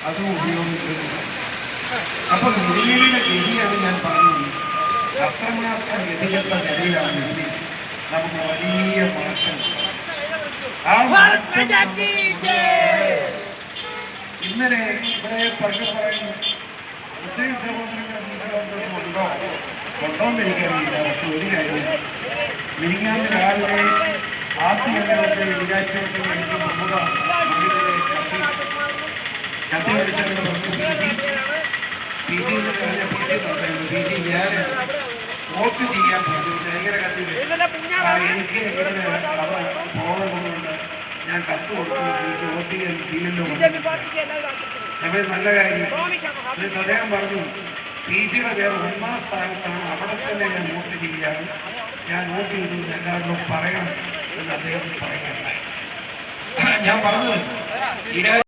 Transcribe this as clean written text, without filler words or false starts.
അതും ഉപയോഗിക്കുന്നു. അപ്പൊ ഗതിയുടെ ഗതിയാണ് ഞാൻ പറഞ്ഞത്. അത്രമാത്രം ഗതികെട്ട നിലയിലാണ് നമുക്ക് വലിയ മാറ്റം. ആ മാറ്റം ഇന്നലെ ഇവിടെ പറയുന്നു മുസ്ലിം സഹോദരങ്ങൾ ഉണ്ടോന്ന് എനിക്കറിയില്ല. പക്ഷെ ഒരു കാര്യം, മിനിങ്ങാന്ന് രാവിലെ ആദ്യമേഖലത്തെ വിചാരിച്ചു എനിക്ക് കത്തി വിളിച്ചുകൊണ്ട് പി സി ഞാൻ വോട്ട് ചെയ്യാൻ പറ്റും. ഭയങ്കര കത്തി എനിക്ക് പോകുന്നുണ്ട്. ഞാൻ കത്ത് കൊടുത്തു വോട്ട് ചെയ്യാൻ ഫീലിലോ നമ്മൾ നല്ല കാര്യം. അദ്ദേഹം പറഞ്ഞു പി സിയുടെ പേര് 1ാം സ്ഥാനത്താണ്, അവിടെ തന്നെ ഞാൻ വോട്ട് ചെയ്യാൻ ഞാൻ വോട്ട് ചെയ്തു എല്ലാവരോടും പറയണം എന്ന് അദ്ദേഹം പറയുകയുണ്ടായി. ഞാൻ പറഞ്ഞത്